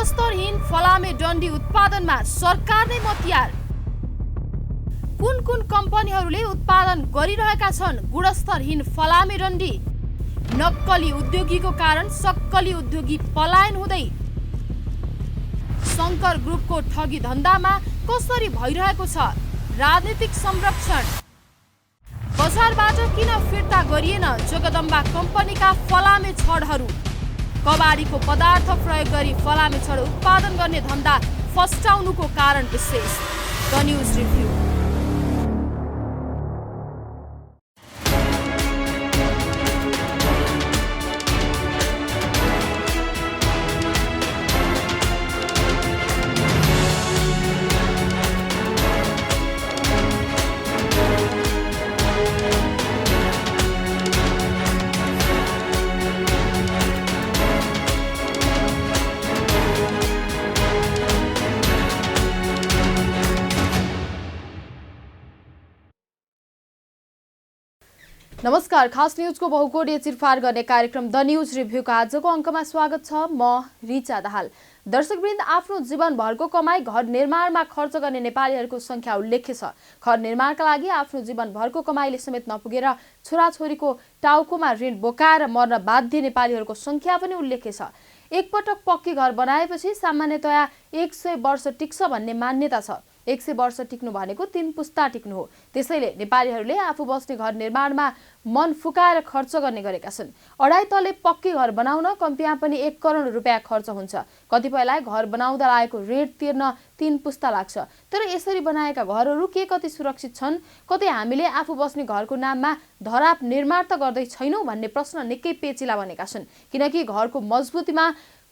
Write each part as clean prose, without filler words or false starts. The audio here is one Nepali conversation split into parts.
गुणस्तरहीन फलामे डन्डी उत्पादनमा सरकार नै मतियार। कुन कुन कम्पनीहरूले उत्पादन गरिरहेका छन् गुणस्तरहीन फलामे डन्डी? नक्कली उद्योगीको कारण सक्कली उद्योगी पलायन हुँदै। शंकर ग्रुपको ठगी धन्दामा कसरी भइरहेको छ राजनीतिक संरक्षण? बजारबाट किन फिर्ता गरिएन जगदम्बा कम्पनीका फलामे छडहरू? कबाडीको पदार्थ प्रयोग गरी फलामे छड उत्पादन गर्ने धन्दा फस्टाउनुको कारण विशेष। The news review. नमस्कार, खास न्यूजको बहुकोणीय चिरफार गर्ने कार्यक्रम द न्यूज रिभ्यूको आजको अङ्कमा स्वागत छ। म रिचा दाहाल। दर्शकवृन्द, आफ्नो जीवनभरको कमाई घर निर्माणमा खर्च गर्ने नेपालीहरूको संख्या उल्लेख्य छ। घर निर्माणका लागि आफ्नो जीवनभरको कमाईले समेत नपुगेर छोराछोरीको टाउकोमा ऋण बोकाएर मर्न बाध्य नेपालीहरूको संख्या पनि उल्लेख्य छ। एकपटक पक्की घर बनाएपछि सामान्यतया 100 वर्ष टिक्छ भन्ने मान्यता छ। 100 वर्ष टिक्नु भनेको 3 पुस्ता टिक्नु हो। त्यसैले नेपालीहरूले आफू बस्ने घर निर्माणमा मन फुकाएर खर्च गर्ने गरेका छन्। अढाई तले पक्की घर बनाउन कम्तीमा पनि 1 करोड रुपियाँ खर्च हुन्छ। कतिपयलाई घर बनाउँदा लागेको ऋण तिर्न 3 पुस्ता लाग्छ। तर यसरी बनाएका घरहरू के कति सुरक्षित छन्? कतै हामीले आफू बस्ने घरको नाममा धराप निर्माण त गर्दै छैनौँ भन्ने प्रश्न निकै पेचिला बनेका छन्। किनकि घरको मजबुतीमा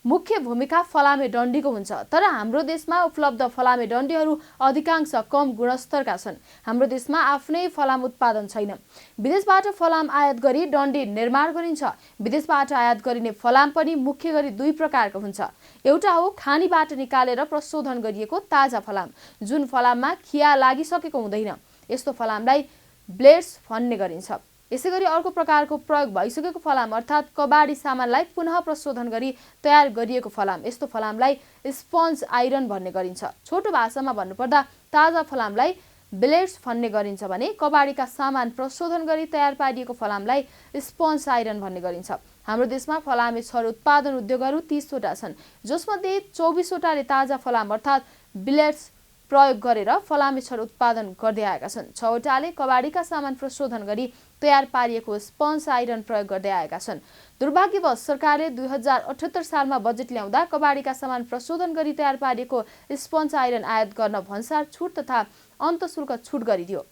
मुख्य भूमिका फलामे डन्डीको हुन्छ। तर हाम्रो देशमा उपलब्ध फलामे डन्डीहरू अधिकांश कम गुणस्तरका छन्। हाम्रो देशमा आफ्नै फलाम उत्पादन छैन। विदेशबाट फलाम आयात गरी डन्डी निर्माण गरिन्छ। विदेशबाट आयात गरिने फलाम पनि मुख्य गरी 2 प्रकारको हुन्छ। एउटा हो खानीबाट निकालेर प्रशोधन गरिएको ताजा फलाम, जुन फलाममा खिया लागिसकेको हुँदैन। यस्तो फलामलाई ब्लेड्स भन्ने गरिन्छ। यसैगरी अर्को प्रकारको प्रयोग भइसकेको फलाम अर्थात् कबाडी सामानलाई पुनः प्रशोधन गरी तयार गरिएको फलाम, यस्तो फलामलाई स्पन्ज आइरन भन्ने गरिन्छ। छोटो भाषामा भन्नुपर्दा ताजा फलामलाई ब्लेड्स भन्ने गरिन्छ भने कबाडीका सामान प्रशोधन गरी तयार पारिएको फलामलाई स्पन्ज आइरन भन्ने गरिन्छ। हाम्रो देशमा फलामे छड उत्पादन उद्योगहरू 30 वटा छन्, जसमध्ये 24 वटाले ताजा फलाम अर्थात् ब्लेड्स प्रयोग गरेर फलामे छड उत्पादन गर्दै आएका छन्। 6 वटाले कबाडीका सामान प्रशोधन गरी तयार पारिएको स्पन्ज आइरन प्रयोग गर्दै आएका छन्। दुर्भाग्यवश सरकारले 2078 सालमा बजेट ल्याउँदा कबाडीका सामान प्रशोधन गरी तयार पारिएको स्पन्ज आइरन आयात गर्न भन्सार छुट तथा अन्तशुल्क छुट गरिदियो।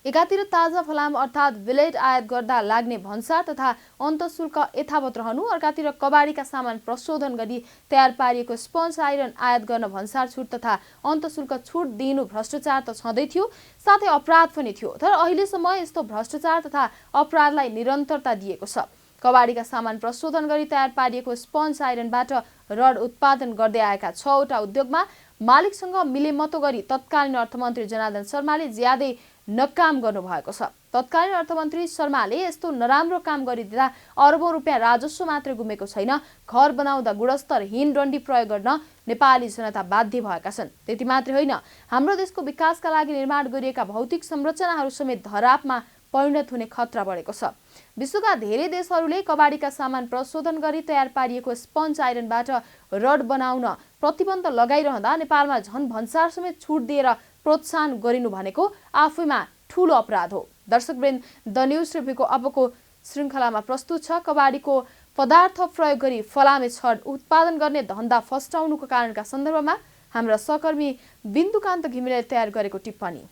एकातिर ताजा फलाम अर्थात् ब्लेड आयात गर्दा लाग्ने भन्सार तथा अन्तशुल्क यथावत रहनु, अर्कातिर कबाडीका सामान प्रशोधन गरी तयार पारिएको स्पन्ज आइरन आयात गर्न भन्सार छुट तथा अन्तशुल्क छुट दिनु भ्रष्टाचार त छँदै थियो, साथै अपराध पनि थियो। तर अहिलेसम्म यस्तो भ्रष्टाचार तथा अपराधलाई निरन्तरता दिएको छ। कबाडीका सामान प्रशोधन गरी तयार पारिएको स्पन्ज आइरनबाट रड उत्पादन गर्दै आएका 6 वटा उद्योगमा मालिकसँग मिलेमतो गरी तत्कालीन अर्थमन्त्री जनार्दन शर्माले ज्यादै नकाम गर्नुभएको छ। तत्कालीन अर्थमन्त्री शर्माले यस्तो नराम्रो काम गरिदिँदा अरबौं रुपियाँ राजस्व मात्रै गुमेको छैन, घर बनाउँदा गुणस्तरहीन डन्डी प्रयोग गर्न नेपाली जनता बाध्य भएका छन्। त्यति मात्रै होइन, हाम्रो देशको विकासका लागि निर्माण गरिएका भौतिक संरचनाहरू समेत धरापमा परिणत हुने खतरा बढेको छ। विश्वका धेरै देशहरूले कबाडीका सामान प्रशोधन गरी तयार पारिएको स्पन्ज आइरनबाट रड बनाउन प्रतिबन्ध लगाइरहँदा नेपालमा झन भन्सार समेत छुट दिएर प्रोत्साहन गरिनु भनेको आफैमा ठूलो अपराध हो। दर्शकवृन्द, द न्यूज रिभ्यूको अबको श्रृङ्खलामा प्रस्तुत छ कबाडीको पदार्थ प्रयोग गरी फलामे छड उत्पादन गर्ने धन्दा फस्टाउनुको कारणका सन्दर्भमा हाम्रा सहकर्मी बिन्दुकान्त घिमिरेले तयार गरेको टिप्पणी।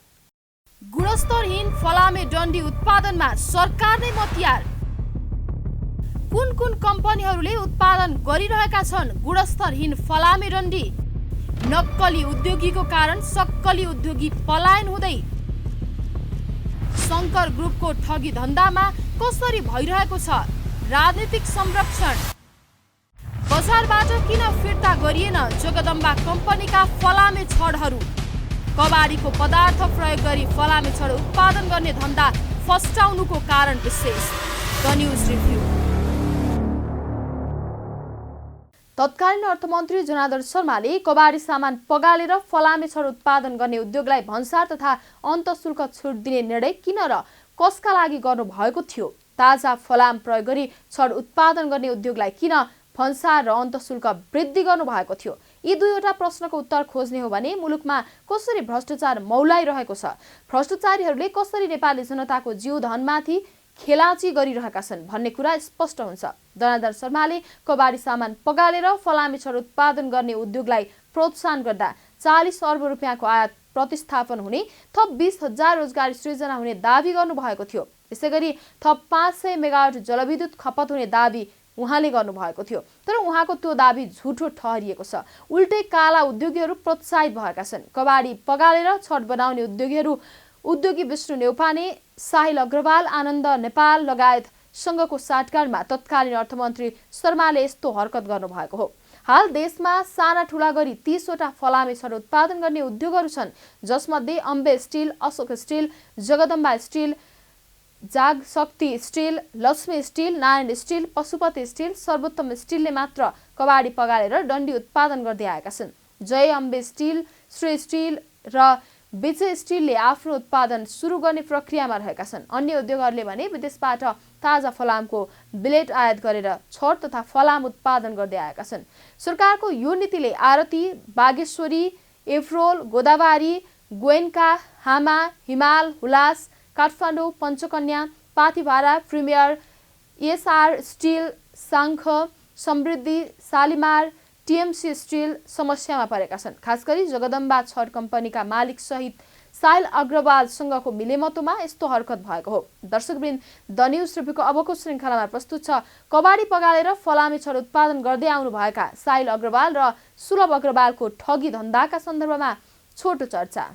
गुणस्तरहीन फलामे डन्डी उत्पादनमा सरकार नै मतियार। कुन कुन कम्पनीहरूले उत्पादन गरिरहेका छन् गुणस्तरहीन फलामे डन्डी? नक्कली उद्योगीको कारण सक्कली उद्योगी पलायन हुँदै। शंकर ग्रुपको ठगी धन्दामा कसरी भइरहेको छ राजनीतिक संरक्षण? बजारबाट किन फिर्ता गरिएन जगदम्बा कम्पनीका फलामे छडहरू? कबाडीको पदार्थ प्रयोग गरी फलामे छड उत्पादन गर्ने धन्दा फस्टाउनुको कारण विशेष। The news review. तत्कालीन अर्थमन्त्री जनार्दन शर्माले कबाडी सामान पगालेर फलामे छड उत्पादन गर्ने उद्योगलाई भन्सार तथा अन्तशुल्क छुट दिने निर्णय किन र कसका लागि गर्नु भएको थियो? ताजा फलाम प्रयोग गरी छड उत्पादन गर्ने उद्योगलाई किन भन्सार र अन्तशुल्क वृद्धि गर्नु भएको थियो? यी दुईवटा प्रश्नको उत्तर खोज्ने हो भने मुलुकमा कसरी भ्रष्टाचार मौलाइरहेको छ, भ्रष्टाचारीहरूले कसरी नेपाली जनताको जीवधनमाथि खेलाची गरिरहेका छन् भन्ने कुरा स्पष्ट हुन्छ। जनार्दन शर्माले कबाडी सामान पगालेर फलामे छड उत्पादन गर्ने उद्योगलाई प्रोत्साहन गर्दा 40 अर्ब रुपियाँको आयात प्रतिस्थापन हुने, थप 20,000 रोजगारी सृजना हुने दावी गर्नुभएको थियो। यसैगरी थप 500 मेगावाट जलविद्युत खपत हुने दावी उहाँले गर्नुभएको थियो। तर उहाँको त्यो दावी झुटो ठहरिएको छ। उल्टै काला उद्योगीहरू प्रोत्साहित भएका छन्। कबाडी पगालेर छड बनाउने उद्योगी विष्णु नेउपाने, साहिल अग्रवाल, आनन्द नेपाल लगायत सँगको साटगाडमा तत्कालीन अर्थमन्त्री शर्माले यस्तो हरकत गर्नुभएको हो। हाल देशमा साना ठुला गरी 30 वटा फलामे छड उत्पादन गर्ने उद्योगहरू छन्, जसमध्ये Ambe steel, Ashok steel, Jagdamba steel, Jagshakti steel, Laxmi steel, Narayan steel, Pashupati steel, Sarbottam स्टिलले मात्र कबाडी पगालेर डन्डी उत्पादन गर्दै आएका छन्। जय अम्बे स्टिल, श्री स्टिल र विजय स्टिलले आफ्नो उत्पादन सुरु गर्ने प्रक्रियामा रहेका छन्। अन्य उद्योगहरूले भने विदेशबाट ताजा फलामको बिलेट आयात गरेर छड तथा फलाम उत्पादन गर्दै आएका छन्। सरकारको यो नीतिले आरती, बागेश्वरी, एफ्रोल, गोदावारी, Goenka, Hama, Himal, Hulas, Kathmandu, Panchakanya, Pathibhara, premier, SR steel, Sankh, Samriddhi, Shalimar, TMC steel समस्यामा परेका छन्। खास गरी जगदम्बा छड कम्पनीका मालिक सहित साहिल अग्रवालसँगको मिलेमतोमा यस्तो हरकत भएको हो। दर्शकवृन्द, द न्युज रिभ्यूको अबको श्रृङ्खलामा प्रस्तुत छ कबाडी पगालेर फलामे छड उत्पादन गर्दै आउनुभएका साहिल अग्रवाल र सुलभ अग्रवालको ठगी धन्दाका सन्दर्भमा छोटो चर्चा।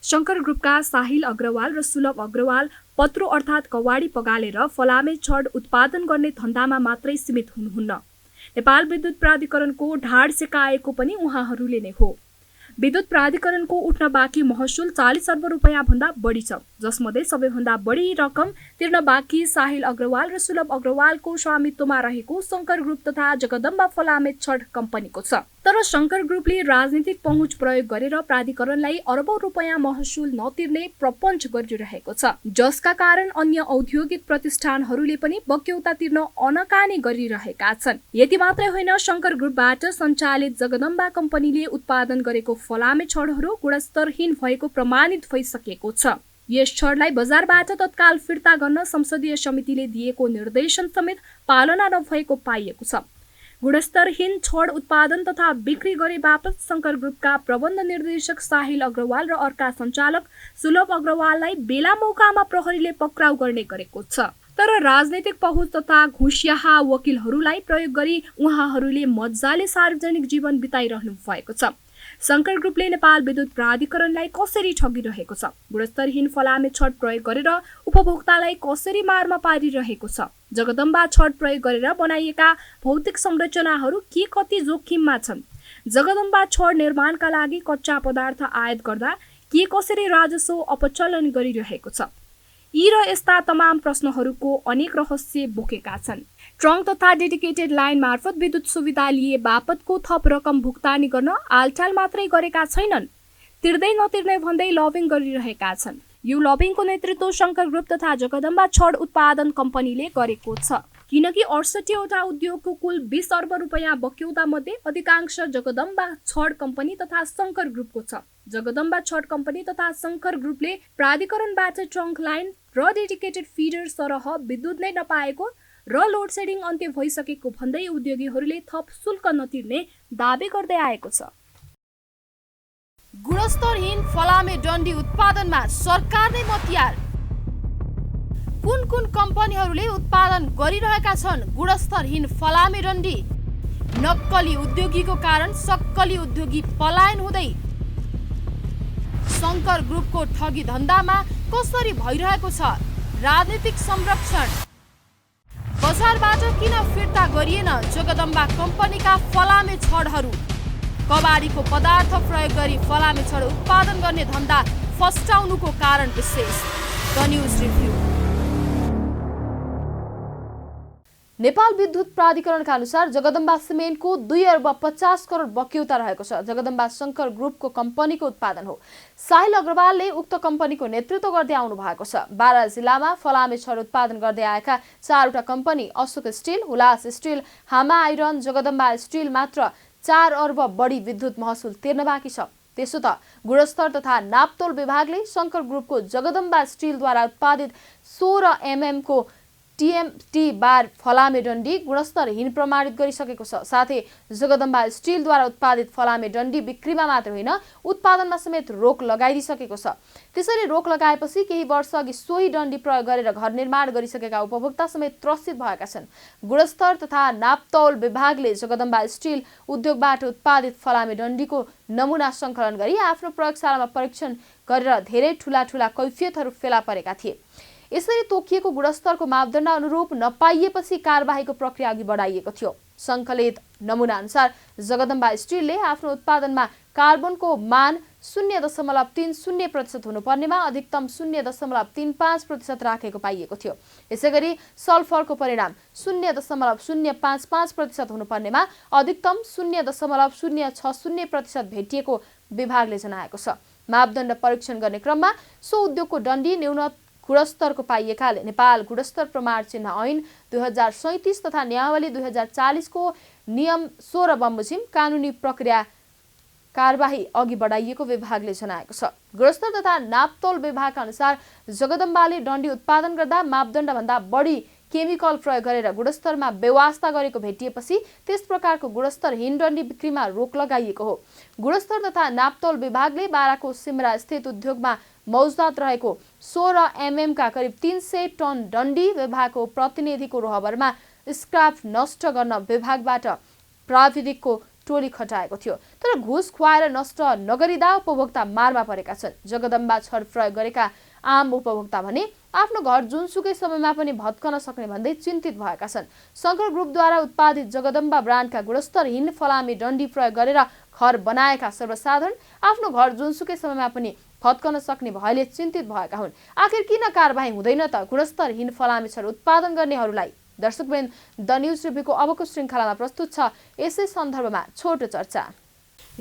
शङ्कर ग्रुपका साहिल अग्रवाल र सुलभ अग्रवाल पत्रो अर्थात् कबाडी पगालेर फलामे छड उत्पादन गर्ने धन्दामा मात्रै सीमित हुनुहुन्न। नेपाल विद्युत प्राधिकरणको ढाड सेकाएको पनि उहाँहरूले नै हो। विद्युत प्राधिकरणको उठ्न बाँकी महसुल 40 अर्ब रुपियाँ भन्दा बढी छ, जसमध्ये सबैभन्दा बढी रकम तिर्न बाँकी साहिल अग्रवाल र सुलभ अग्रवालको स्वामित्वमा रहेको शङ्कर ग्रुप तथा जगदम्बा फलामे छड कम्पनीको छ। तर शङ्कर ग्रुपले राजनीतिक पहुँच प्रयोग गरेर प्राधिकरणलाई अरबौं रुपियाँ महसुल नतिर्ने प्रपञ्च गरिरहेको छ, जसका कारण अन्य औद्योगिक प्रतिष्ठानहरूले पनि बक्यौता तिर्न अनकानी गरिरहेका छन्। यति मात्रै होइन, शङ्कर ग्रुपबाट सञ्चालित जगदम्बा कम्पनीले उत्पादन गरेको फलामे छडहरू गुणस्तरहीन भएको प्रमाणित भइसकेको छ। यस छडलाई बजारबाट तत्काल फिर्ता गर्न संसदीय समितिले दिएको निर्देशन समेत पालना नभएको पाइएको छ। गुणस्तरहीन छड उत्पादन तथा बिक्री गरे बापत शङ्कर ग्रुपका प्रबन्ध निर्देशक साहिल अग्रवाल र अर्का सञ्चालक सुलभ अग्रवाललाई बेला मौकामा प्रहरीले पक्राउ गर्ने गरेको छ। तर राजनैतिक पहुँच तथा घुसियाहा वकिलहरूलाई प्रयोग गरी उहाँहरूले मजाले सार्वजनिक जीवन बिताइरहनु भएको छ। शङ्कर ग्रुपले नेपाल विद्युत प्राधिकरणलाई कसरी ठगिरहेको छ, गुणस्तरहीन फलामे छड प्रयोग गरेर उपभोक्तालाई कसरी मारमा पारिरहेको छ, जगदम्बा छड प्रयोग गरेर बनाइएका भौतिक संरचनाहरू के कति जोखिममा छन्, जगदम्बा छड निर्माणका लागि कच्चा पदार्थ आयात गर्दा के कसरी राजस्व अपचलन गरिरहेको छ, यी र यस्ता तमाम प्रश्नहरूको अनेक रहस्य बोकेका छन्। ट्रङ्क तथा डेडिकेटेड लाइन मार्फत विद्युत सुविधा लिए बापतको थप रकम भुक्तानी गर्न आलटाल मात्रै गरेका छैनन्, तिर्दै नतिर्ने भन्दै लबिङ गरिरहेका छन्। यो लबिङको नेतृत्व शङ्कर ग्रुप तथा जगदम्बा छड उत्पादन कम्पनीले गरेको छ, किनकि 68 वटा उद्योगको कुल 20 अर्ब रुपियाँ बक्यौता मध्ये अधिकांश जगदम्बा छड कम्पनी तथा शङ्कर ग्रुपको छ। जगदम्बा छड कम्पनी तथा शङ्कर ग्रुपले प्राधिकरणबाट ट्रङ्क लाइन र डेडिकेटेड फिडर सरह विद्युत नै नपाएको र लोड सेडिङ अन्त्य भइसकेको भन्दै उद्योगीहरूले थप शुल्क नतिर्ने दावी गर्दै आएको छ। गुणस्तरहीन फलामे डन्डी उत्पादनमा सरकार नै मतियार। कुन कुन कम्पनीहरूले उत्पादन गरिरहेका छन् गुणस्तरहीन फलामे डन्डी? नक्कली उद्योगीको कारण सक्कली उद्योगी पलायन हुँदै शङ्कर ग्रुपको ठगी धन्दामा कसरी भइरहेको छ राजनीतिक संरक्षण? बजारबाट किन फिर्ता गरिएन जगदम्बा कम्पनीका फलामे छडहरू? कबाडीको पदार्थ प्रयोग गरी फलामे छड उत्पादन गर्ने धन्दा फस्टाउनुको कारण विशेष। The news review. नेपाल विद्युत प्राधिकरणका अनुसार जगदम्बा सिमेन्टको 2 अर्ब 50 करोड बक्यौता रहेको छ। जगदम्बा शङ्कर ग्रुपको कम्पनीको उत्पादन हो। साहिल अग्रवालले उक्त कम्पनीको नेतृत्व गर्दै आउनु भएको छ। बारा जिल्लामा फलामे छड उत्पादन गर्दै आएका 4वटा company Ashok steel, Hulas steel, Hama iron, Jagdamba steel मात्र 4 अर्ब बढी विद्युत महसुल तिर्न बाँकी छ। त्यसो त गुणस्तर तथा नापतोल विभागले शङ्कर ग्रुपको जगदम्बा स्टिलद्वारा उत्पादित 16 mm को टिएमटी बार फलामे डन्डी गुणस्तरहीन प्रमाणित गरिसकेको छ। साथै जगदम्बा स्टिलद्वारा उत्पादित फलामे डन्डी बिक्रीमा मात्र होइन उत्पादनमा समेत रोक लगाइदिसकेको छ। त्यसरी रोक लगाएपछि केही वर्ष अघि सोही डन्डी प्रयोग गरेर घर निर्माण गरिसकेका उपभोक्ता समेत त्रसित भएका छन्। गुणस्तर तथा नापतौल विभागले जगदम्बा स्टिल उद्योगबाट उत्पादित फलामे डन्डीको नमुना सङ्कलन गरी आफ्नो प्रयोगशालामा परीक्षण गरेर धेरै ठूला कैफियतहरू फेला परेका थिए। यसरी तोकिएको गुणस्तरको मापदण्ड अनुरूप नपाइएपछि कारबाहीको प्रक्रिया अघि बढाइएको थियो। सङ्कलित नमुना अनुसार जगदम्बा स्टिलले आफ्नो उत्पादनमा कार्बनको मान 0.30% हुनुपर्नेमा अधिकतम 0.35% राखेको पाइएको थियो। यसैगरी सल्फरको परिणाम 0.055% हुनुपर्नेमा अधिकतम 0.060% भेटिएको विभागले जनाएको छ। मापदण्ड परीक्षण गर्ने क्रममा सो उद्योगको डन्डी न्यून गुणस्तरको पाइएकाले नेपाल गुणस्तर प्रमाण चिन्ह ऐन 2037 तथा नियमावली 2040 को नियम 16 बमोजिम कानुनी प्रक्रिया कारबाही अघि बढाइएको विभागले जनाएको छ। गुणस्तर तथा नापतोल विभागका अनुसार जगदम्बाले डन्डी उत्पादन गर्दा मापदण्डभन्दा बढी केमिकल प्रयोग गरेर गुणस्तरमा बेवास्ता गरेको भेटिएपछि त्यस प्रकारको गुणस्तरहीन डन्डी बिक्रीमा रोक लगाइएको हो। गुणस्तर तथा नापतोल विभागले बाराको सिमरा स्थित उद्योगमा मौजदात रहेको 16 mm का करिब 300 टन डन्डी विभागको प्रतिनिधिको रोहबरमा स्क्रैप नष्ट गर्न विभागबाट प्राविधिकको टोली खटाएको थियो। तर घुस खुवाएर नष्ट नगरिदा उपभोक्ता मारमा परेका छन्। जगदम्बा छड प्रयोग गरेका आम उपभोक्ता भने आफ्नो घर जुनसुकै समयमा पनि भत्कन सक्ने भन्दै चिन्तित भएका छन्। शङ्कर ग्रुपद्वारा उत्पादित जगदम्बा ब्रान्डका गुणस्तरहीन फलामे डन्डी प्रयोग गरेर घर बनाएका सर्वसाधारण आफ्नो घर जुनसुकै समयमा पनि भत्कन सक्ने भएले चिन्तित भएका हुन्। आखिर किन कारबाही हुँदैन त गुणस्तरहीन फलामे छड उत्पादन गर्नेहरूलाई? दर्शकवृन्द, द न्यूज रिभ्यूको अबको श्रृङ्खलामा प्रस्तुत छ यसै सन्दर्भमा छोटो चर्चा।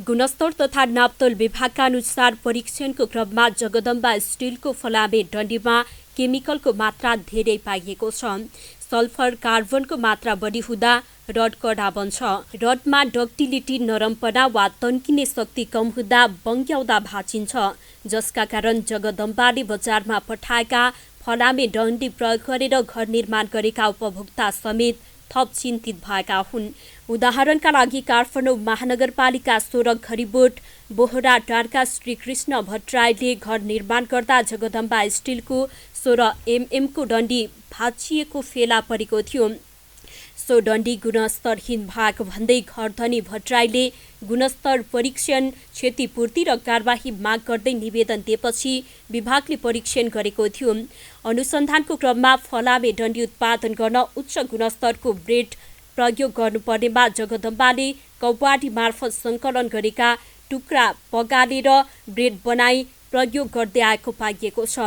गुणस्तर तथा नापतोल विभागका अनुसार परीक्षणको क्रममा जगदम्बा स्टिलको फलामे डन्डीमा केमिकलको मात्रा धेरै पाइएको छ। सल्फर कार्बनको मात्रा बढी हुँदा रड कडा बन्छ। रडमा डक्टिलिटी नरमपना वा तन्किने शक्ति कम हुँदा बङ्ग्याउँदा भाँचिन्छ, जसका कारण जगदम्बाले बजारमा पठाएका फलामे डन्डी प्रयोग गरेर घर निर्माण गरेका उपभोक्ता समेत थप चिन्तित भएका हुन्। उदाहरणका लागि काठमाडौँ महानगरपालिका 16 घरिबोट बोहरा टारका श्रीकृष्ण भट्टराईले घर निर्माण गर्दा जगदम्बा स्टिलको 16 mm को डन्डी भाँचिएको फेला परेको थियो। सो डन्डी गुणस्तरहीन भएको भन्दै घरधनी भट्टराईले गुणस्तर परीक्षण, क्षतिपूर्ति र कारबाही माग गर्दै निवेदन दिएपछि विभागले परीक्षण गरेको थियो। अनुसन्धानको क्रममा फलामे डन्डी उत्पादन गर्न उच्च गुणस्तरको ब्रेड प्रयोग गर्नुपर्नेमा जगदम्बाले कौवाडी मार्फत सङ्कलन गरेका टुक्रा पगालेर ब्रेड बनाई प्रयोग गर्दै आएको पाइएको छ।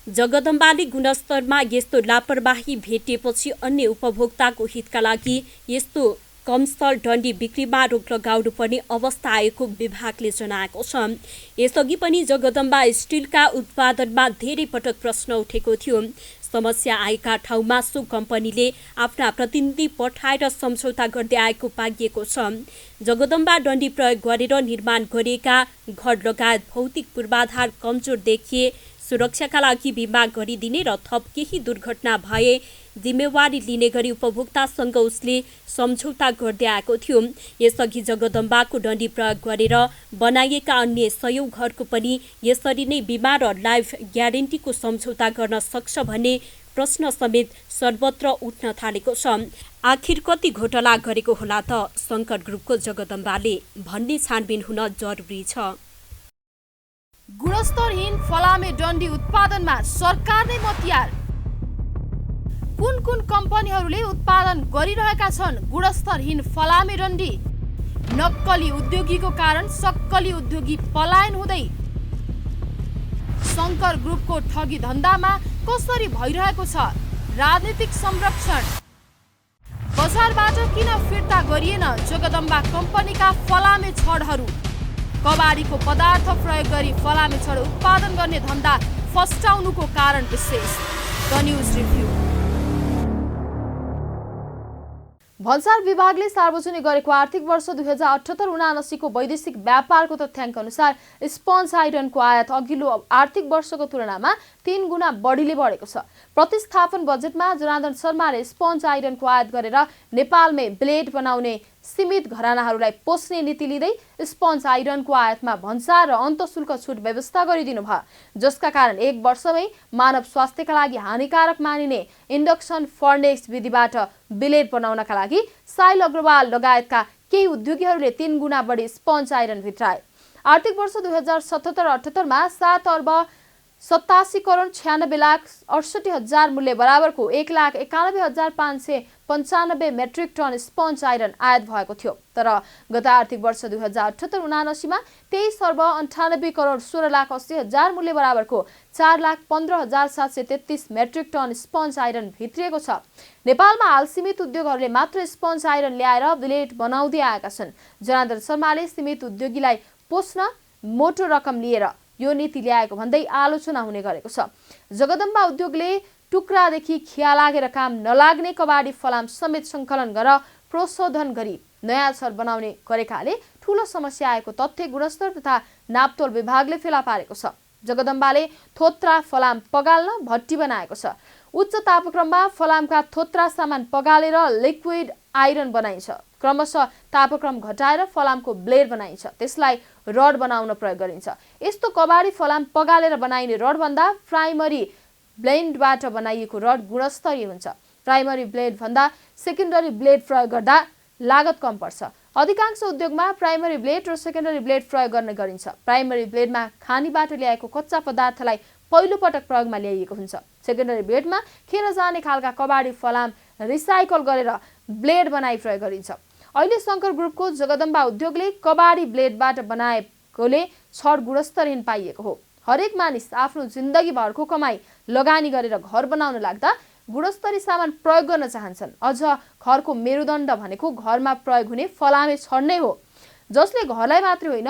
जगदम्बाले गुणस्तरमा यस्तो लापरवाही भेटिएपछि अन्य उपभोक्ताको हितका लागि यस्तो कमस्तर डन्डी बिक्रीमा रोक लगाउनुपर्ने अवस्था आएको विभागले जनाएको छ। यसअघि पनि जगदम्बा स्टिलका उत्पादनमा धेरै पटक प्रश्न उठेको थियो। समस्या आएका ठाउँमा सो कम्पनीले आफ्ना प्रतिनिधि पठाएर सम्झौता गर्दै आएको पाइएको छ। जगदम्बा डन्डी प्रयोग गरेर निर्माण गरिएका घर लगायत भौतिक पूर्वाधार कमजोर देखिए सुरक्षाका लागि बिमा गरिदिने र थप केही दुर्घटना भए जिम्मेवारी लिने गरी उपभोक्तासँग उसले सम्झौता गर्दै आएको थियो। यसअघि जगदम्बाको डन्डी प्रयोग गरेर बनाइएका अन्य 100 घरको पनि यसरी नै बिमा र लाइफ ग्यारेन्टीको सम्झौता गर्न सक्छ भन्ने प्रश्न समेत सर्वत्र उठ्न थालेको छ। आखिर कति घोटाला गरेको होला त शङ्कर ग्रुपको जगदम्बाले भन्ने छानबिन हुन जरुरी छ। गुणस्तरहीन फलामे डन्डी उत्पादनमा सरकार नै मतियार। कुन कुन कम्पनीहरूले उत्पादन गरिरहेका छन् गुणस्तरहीन फलामे डन्डी? नक्कली उद्योगीको कारण सक्कली उद्योगी पलायन हुँदै शङ्कर ग्रुपको ठगी धन्दामा कसरी भइरहेको छ राजनीतिक संरक्षण? बजारबाट किन फिर्ता गरिएन जगदम्बा कम्पनीका फलामे छडहरू? कबाडीको पदार्थ प्रयोग गरी फलामे छड उत्पादन गर्ने धन्दा फस्टाउनुको कारण विशेष। The news review. भन्सार विभागले सार्वजनिक गरेको आर्थिक वर्ष 2078-79 को वैदेशिक व्यापारको तथ्याङ्क अनुसार स्पन्ज आइरनको आयात अघिल्लो आर्थिक वर्षको तुलनामा 3 गुणा बढीले बढेको छ। प्रतिस्थापन बजेटमा जनार्दन शर्माले स्पन्ज आइरनको आयात गरेर नेपालमै ब्लेड बनाउने सीमित घरानाहरूलाई पोस्ने नीति लिँदै स्पन्ज आइरनको आयातमा भन्सार र अन्तशुल्क छुट व्यवस्था गरिदिनु भयो, जसका कारण 1 वर्षमै मानव स्वास्थ्यका लागि हानिकारक मानिने इन्डक्सन फर्नेस विधिबाट ब्लेड बनाउनका लागि साहिल अग्रवाल लगायतका केही उद्योगीहरूले 3 गुणा बढी स्पन्ज आइरन भित्राए। आर्थिक वर्ष 2077-78 मा 7 अर्ब 87 करोड 96 लाख 68 हजार मूल्य बराबरको 1,91,595 मेट्रिक टन स्पन्ज आइरन आयात भएको थियो। तर गत आर्थिक वर्ष 2078-79 मा 23 अर्ब 98 करोड 16 लाख 80 हजार मूल्य बराबरको 4,15,733 मेट्रिक टन स्पन्ज आइरन भित्रिएको छ। नेपालमा हाल सीमित उद्योगहरूले मात्र स्पन्ज आइरन ल्याएर ब्लेड बनाउँदै आएका छन्। जनार्दन शर्माले सीमित उद्योगीलाई पोस्न मोटो रकम लिएर यो नीति ल्याएको भन्दै आलोचना हुने गरेको छ। जगदम्बा उद्योगले टुक्रादेखि खिया लागेर काम नलाग्ने कबाडी फलाम समेत सङ्कलन गरेर प्रोत्साहन गरी नयाँ छड बनाउने गरेकाले ठूलो समस्या आएको तथ्य गुणस्तर तथा नापतोल विभागले फेला पारेको छ। जगदम्बाले थोत्रा फलाम पगाल्न भट्टी बनाएको छ। उच्च तापक्रममा फलामका थोत्रा सामान पगालेर लिक्विड आइरन बनाइन्छ। क्रमशः तापक्रम घटाएर फलामको ब्लेड बनाइन्छ, त्यसलाई रड बनाउन प्रयोग गरिन्छ। यस्तो कबाडी फलाम पगालेर बनाइने रड भन्दा प्राइमरी ब्लेडबाट बनाइएको रड गुणस्तरीय हुन्छ। प्राइमरी ब्लेड भन्दा सेकेन्डरी ब्लेड प्रयोग गर्दा लागत कम पर्छ। अधिकांश उद्योगमा प्राइमरी ब्लेड र सेकेन्डरी ब्लेड प्रयोग गर्ने गरिन्छ। प्राइमरी ब्लेडमा खानीबाट ल्याएको कच्चा पदार्थलाई पहिलो पटक प्रयोगमा ल्याइएको हुन्छ। सेकेन्डरी ब्लेडमा खेर जाने खालका कबाडी फलाम रिसाइकल गरेर ब्लेड बनाई प्रयोग गरिन्छ। अहिले शङ्कर ग्रुपको जगदम्बा उद्योगले कबाडी ब्लेडबाट बनाएकोले छड गुणस्तरहीन पाइएको हो। हरेक मानिस आफ्नो जिन्दगीभरको कमाई लगानी गरेर घर बनाउन लाग्दा गुणस्तरीय सामान प्रयोग गर्न चाहन्छन्। अझ घरको मेरुदण्ड भनेको घरमा प्रयोग हुने फलामे छड नै हो, जसले घरलाई मात्रै होइन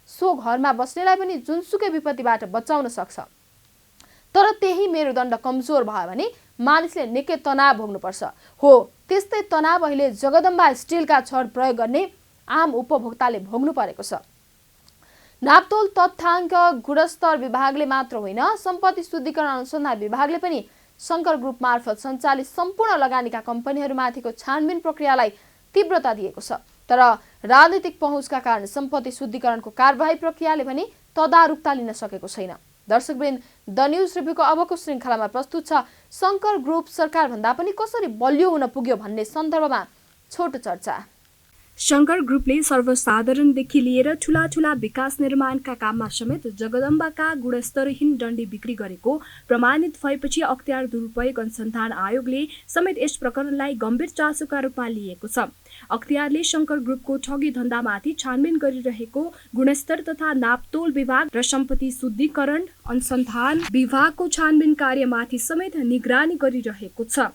सो घरमा बस्नेलाई पनि जुनसुकै विपत्तिबाट बचाउन सक्छ। तर त्यही मेरुदण्ड कमजोर भयो भने मानिसले निकै तनाव भोग्नुपर्छ। हो, त्यस्तै तनाव अहिले जगदम्बा स्टिलका छड प्रयोग गर्ने आम उपभोक्ताले भोग्नु परेको छ। नापतोल तथ्याङ्क गुणस्तर विभागले मात्र होइन, सम्पत्ति शुद्धिकरण अनुसन्धान विभागले पनि शङ्कर ग्रुप मार्फत सञ्चालित सम्पूर्ण लगानीका कम्पनीहरूमाथिको छानबिन प्रक्रियालाई तीव्रता दिएको छ। तर राजनीतिक पहुँचका कारण सम्पत्ति शुद्धिकरणको कारबाही प्रक्रियाले पनि तदारुकता लिन सकेको छैन। दर्शकवृन्द, द न्यूज रिभ्यूको अबको श्रृङ्खलामा प्रस्तुत छ शङ्कर ग्रुप सरकारभन्दा पनि कसरी बलियो हुन पुग्यो भन्ने सन्दर्भमा छोटो चर्चा। शङ्कर ग्रुपले सर्वसाधारणदेखि लिएर ठूला ठूला विकास निर्माणका काममा समेत जगदम्बाका गुणस्तरहीन डन्डी बिक्री गरेको प्रमाणित भएपछि अख्तियार दुरुपयोग अनुसन्धान आयोगले समेत यस प्रकरणलाई गम्भीर चासोका रूपमा लिएको छ। अख्तियारले शङ्कर ग्रुपको ठगी धन्दामाथि छानबिन गरिरहेको गुणस्तर तथा नापतोल विभाग र सम्पत्ति शुद्धिकरण अनुसन्धान विभागको छानबिन कार्यमाथि समेत निगरानी गरिरहेको छ।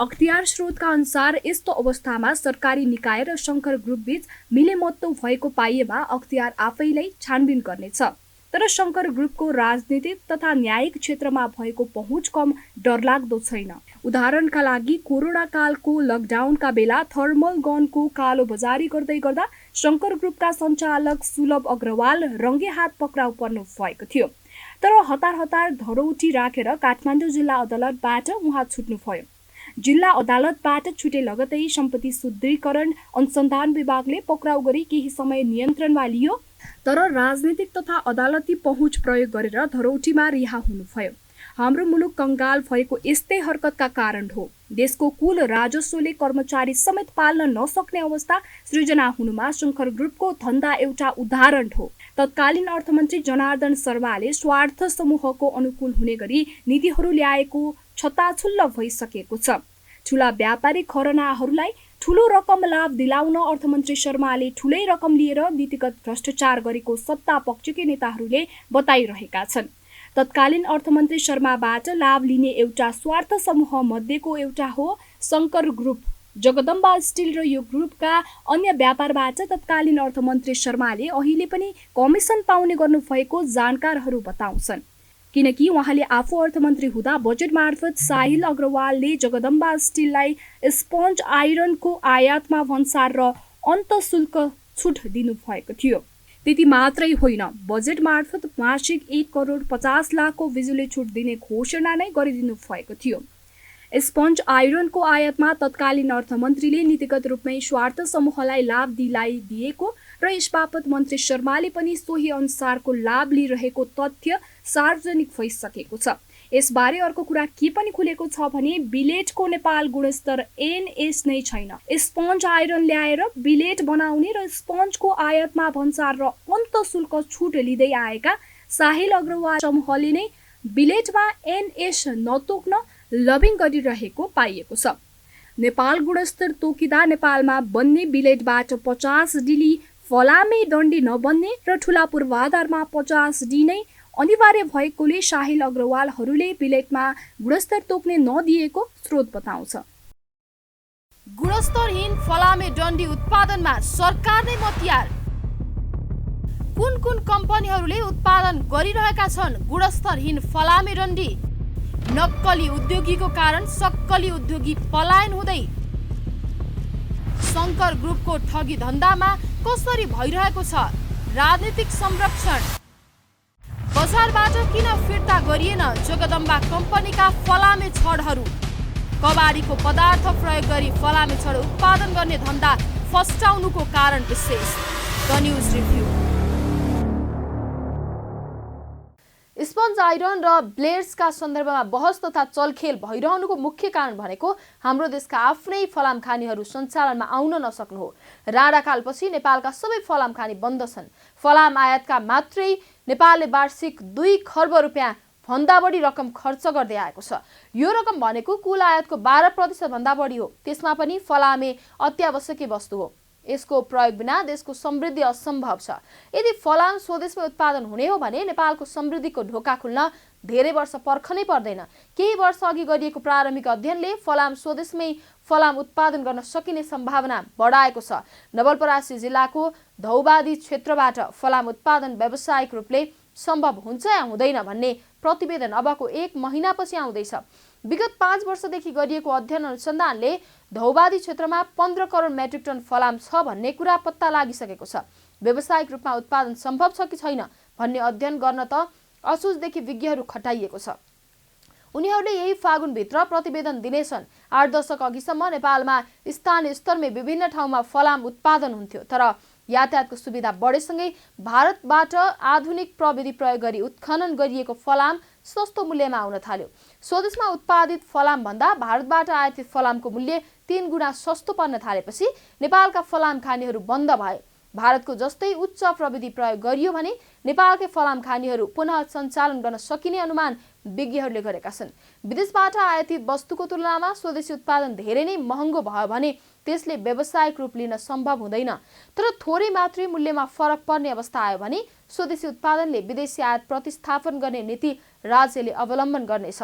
अख्तियार स्रोतका अनुसार यस्तो अवस्थामा सरकारी निकाय र शङ्कर ग्रुप बीच मिलेमत्तो भएको पाइएमा अख्तियार आफैलाई छानबिन गर्नेछ। तर शङ्कर ग्रुपको राजनीतिक तथा न्यायिक क्षेत्रमा भएको पहुँच कम डरलाग्दो छैन। उदाहरणका लागि कोरोना कालको लकडाउनका बेला थर्मल गनको कालो बजारी गर्दै गर्दा शङ्कर ग्रुपका सञ्चालक सुलभ अग्रवाल रङ्गे हात पक्राउ पर्नु भएको थियो। तर हतार हतार धरोउटी राखेर काठमाडौँ जिल्ला अदालतबाट उहाँ छुट्नु भयो। जिल्ला अदालतबाट छुटे लगतै सम्पत्ति शुद्धिकरण अनुसन्धान विभागले पक्राउ गरी केही समय नियन्त्रणमा लियो। तर राजनीतिक तथा अदालती पहुँच प्रयोग गरेर धरोउटीमा रिहा हुनुभयो। हाम्रो मुलुक कंगाल भएको यस्तै हरकतका कारण हो। देशको कुल राजस्वले कर्मचारी समेत पाल्न नसक्ने अवस्था सृजना हुनुमा शङ्कर ग्रुपको धन्दा एउटा उदाहरण हो। तत्कालीन अर्थमन्त्री जनार्दन शर्माले स्वार्थ समूहको अनुकूल हुने गरी नीतिहरू ल्याएको छताछुल्ल भइसकेको छ। ठूला व्यापारिक घरानाहरूलाई ठूलो रकम लाभ दिलाउन अर्थमन्त्री शर्माले ठूलै रकम लिएर नीतिगत भ्रष्टाचार गरेको सत्ता पक्षकै नेताहरूले बताइरहेका छन्। तत्कालीन अर्थमन्त्री शर्माबाट लाभ लिने एउटा स्वार्थ समूह मध्येको एउटा हो शङ्कर ग्रुप। जगदम्बा स्टिल र यो ग्रुपका अन्य व्यापारबाट तत्कालीन अर्थमन्त्री शर्माले अहिले पनि कमिसन पाउने गर्नुभएको जानकारहरू बताउँछन्। किनकि उहाँले आफू अर्थमन्त्री हुँदा बजेट मार्फत साहिल अग्रवालले जगदम्बा स्टिललाई स्पन्ज आइरनको आयातमा भन्सार र अन्तशुल्क छुट दिनुभएको थियो। त्यति मात्रै होइन, बजेट मार्फत मासिक 1,50,00,000को बिजुली छुट दिने घोषणा नै गरिदिनु भएको थियो। स्पन्ज आइरनको आयातमा तत्कालीन अर्थमन्त्रीले नीतिगत रूपमै स्वार्थ समूहलाई लाभ दिलाइदिएको र यसबापत मन्त्री शर्माले पनि सोही अनुसारको लाभ लिइरहेको तथ्य सार्वजनिक भइसकेको छ। यसबारे अर्को कुरा के पनि खुलेको छ भने बिलेटको नेपाल गुणस्तर NS नै छैन। स्पन्ज आइरन ल्याएर बिलेट बनाउने र स्पन्जको आयातमा भन्सार र अन्तशुल्क छुट लिँदै आएका साहिल अग्रवाल समूहले नै बिलेटमा NS नतोक्न लबिङ गरिरहेको पाइएको छ। नेपाल गुणस्तर तोकिँदा नेपालमा बन्ने बिलेटबाट 50 डिली फलामे डन्डी नबन्ने र ठुला पूर्वाधारमा 50 डी नै अनिवार्य भएकोले साहिल अग्रवालहरूले बिलेटमा गुणस्तर तोक्ने नदिएको स्रोत बताउँछ। गुणस्तरहीन फलामे डन्डी उत्पादनमा सरकार नै मतियार। कुन कुन कम्पनीहरूले उत्पादन गरिरहेका छन् गुणस्तरहीन फलामे डन्डी? नक्कली उद्योगीको कारण सक्कली उद्योगी पलायन हुँदै। शङ्कर ग्रुपको ठगी धन्दामा कसरी भइरहेको छ राजनीतिक संरक्षण? बजारबाट किन फिर्ता गरिएन जगदम्बा कम्पनीका फलामे छडहरू? कबाडीको पदार्थ प्रयोग गरी फलामे छड उत्पादन गर्ने धन्दा फस्टाउनुको कारण विशेष। The news review. Sponge iron र ब्लेड्सका सन्दर्भमा बहस तथा चलखेल भइरहनुको मुख्य कारण भनेको हाम्रो देशका आफ्नै फलाम खानीहरू सञ्चालनमा आउन नसक्नु हो। राणाकालपछि नेपालका सबै फलाम खानी बन्द छन्। फलाम आयातका मात्रै नेपालले वार्षिक 2 खर्ब रुपियाँ भन्दा बढी रकम खर्च गर्दै आएको छ। यो रकम भनेको कुल आयातको 12% भन्दा बढी हो। त्यसमा पनि फलामे अत्यावश्यकीय वस्तु हो। यसको प्रयोग बिना देशको समृद्धि असम्भव छ। यदि फलाम स्वदेशमै उत्पादन हुने हो भने नेपालको समृद्धिको ढोका खुल्न धेरै वर्ष पर्खनै पर्दैन। केही वर्ष अघि गरिएको प्रारम्भिक अध्ययनले फलाम स्वदेशमै फलाम उत्पादन गर्न सकिने सम्भावना बढाएको छ। नवलपरासी जिल्लाको धौबादी क्षेत्रबाट फलाम उत्पादन व्यावसायिक रूपले सम्भव हुन्छ या हुँदैन भन्ने प्रतिवेदन अबको 1 महिनापछि आउँदैछ। विगत 5 वर्षदेखि गरिएको अध्ययन अनुसन्धानले धौबादी क्षेत्रमा 15 करोड मेट्रिक टन फलाम छ भन्ने कुरा पत्ता लागिसकेको छ। व्यावसायिक रूपमा उत्पादन सम्भव छ कि छैन भन्ने अध्ययन गर्न त असोजदेखि विज्ञहरू खटाइएको छ। उनीहरूले यही फागुनभित्र प्रतिवेदन दिनेछन्। 8 दशक अघिसम्म नेपालमा स्थानीय स्तरमै विभिन्न ठाउँमा फलाम उत्पादन हुन्थ्यो, तर यातायातको सुविधा बढेसँगै भारतबाट आधुनिक प्रविधि प्रयोग गरी उत्खनन गरिएको फलाम सस्तो मूल्यमा आउन थाल्यो। स्वदेशमा उत्पादित फलाम भन्दा भारतबाट आयातित फलामको मूल्य 3 गुणा सस्तो पर्न थालेपछि नेपालका फलाम खानीहरू बन्द भए। भारतको जस्तै उच्च प्रविधि प्रयोग गरियो भने नेपालकै फलाम खानीहरू पुनः सञ्चालन गर्न सकिने अनुमान विज्ञहरूले गरेका छन्। विदेशबाट आयातित वस्तुको तुलनामा स्वदेशी उत्पादन धेरै नै महँगो भयो भने त्यसले व्यावसायिक रूप लिन सम्भव हुँदैन। तर थोरै मात्रै मूल्यमा फरक पर्ने अवस्था आयो भने स्वदेशी उत्पादनले विदेशी आयात प्रतिस्थापन गर्ने नीति राज्यले अवलम्बन गर्नेछ।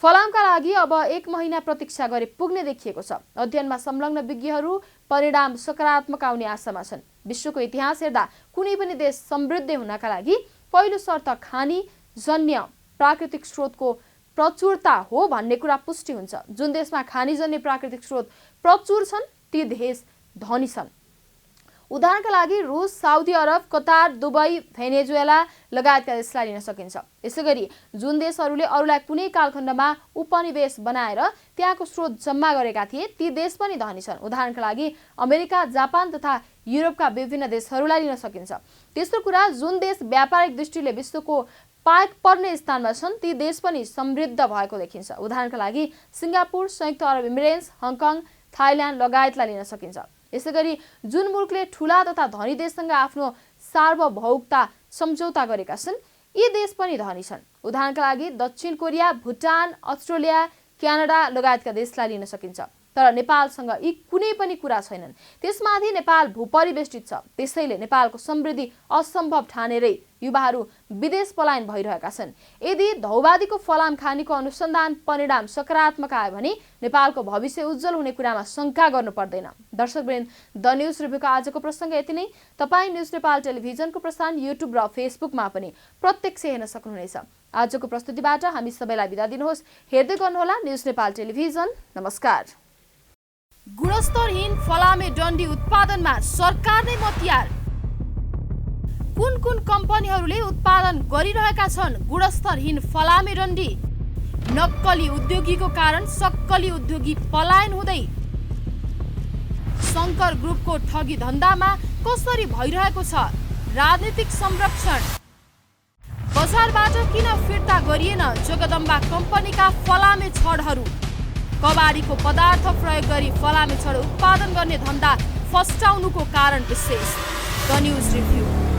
फलामका लागि अब 1 महिना प्रतीक्षा गरे पुग्ने देखिएको छ। अध्ययनमा संलग्न विज्ञहरू परिणाम सकारात्मक आउने आशामा छन्। विश्वको इतिहास हेर्दा कुनै पनि देश समृद्ध हुनका लागि पहिलो शर्त खानी जन्य प्राकृतिक स्रोतको प्रचुरता हो भन्ने कुरा पुष्टि हुन्छ। जुन देशमा खानीजन्य प्राकृतिक स्रोत प्रचुर छन् ती देश धनी छन्। उदाहरणका लागि रुस, Saudi Arab, Qatar, Dubai, Venezuela लगायतका देशलाई लिन सकिन्छ। यसैगरी जुन देशहरूले अरूलाई कुनै कालखण्डमा उपनिवेश बनाएर त्यहाँको स्रोत जम्मा गरेका थिए ती देश पनि धनी छन्। उदाहरणका लागि अमेरिका, जापान तथा युरोपका विभिन्न देशहरूलाई लिन सकिन्छ। तेस्रो कुरा, जुन देश व्यापारिक दृष्टिले विश्वको पाएक पर्ने स्थानमा छन् ती देश पनि समृद्ध भएको देखिन्छ। उदाहरणका लागि सिङ्गापुर, संयुक्त अरब इमिरेट्स, हङकङ, थाइल्यान्ड लगायतलाई लिन सकिन्छ। यसैगरी जुन मुलुकले ठूला तथा धनी देशसँग आफ्नो सार्वभौमता सम्झौता गरेका छन् यी देश पनि धनी छन्। उदाहरणका लागि दक्षिण कोरिया, भुटान, अस्ट्रेलिया, क्यानाडा लगायतका देशलाई लिन सकिन्छ। तर नेपालसँग यी कुनै पनि कुरा छैनन्। त्यसमाथि नेपाल भूपरिवेष्टित छ। त्यसैले नेपालको समृद्धि असम्भव ठानेरै युवाहरू विदेश पलायन भइरहेका छन्। यदि धौवादीको फलाम खानीको अनुसन्धान परिणाम सकारात्मक आयो भने नेपालको भविष्य उज्जवल हुने कुरामा शंका गर्नु पर्दैन। दर्शकवृन्द, द न्यूज रिभ्यूको आजको प्रसंग यति नै। तपाईं न्यूज नेपाल टेलिभिजनको प्रसारण युट्युब र फेसबुकमा पनि प्रत्यक्ष हेर्न सक्नुहुनेछ। आजको प्रस्तुतिबाट हामी सबैलाई बिदा दिनुहोस्। हेर्दै गर्नुहोला न्यूज नेपाल टेलिभिजन। नमस्कार। गुणस्तरहीन फलामे डन्डी उत्पादनमा सरकार नै मतियार। कुन कम्पनीहरूले उत्पादन गरिरहेका छन् गुणस्तरहीन फलामे डन्डी? नक्कली उद्योगीको कारण सक्कली उद्योगी पलायन हुँदै। शंकर ग्रुपको ठगी धन्दामा कसरी भइरहेको छ राजनीतिक संरक्षण? बजारबाट किन फिर्ता गरिएन जगदम्बा कम्पनीका फलामे छडहरू? कबाडीको पदार्थ प्रयोग गरी फलामे छड उत्पादन गर्ने धन्दा फस्टाउनुको कारण विशेष। The news review.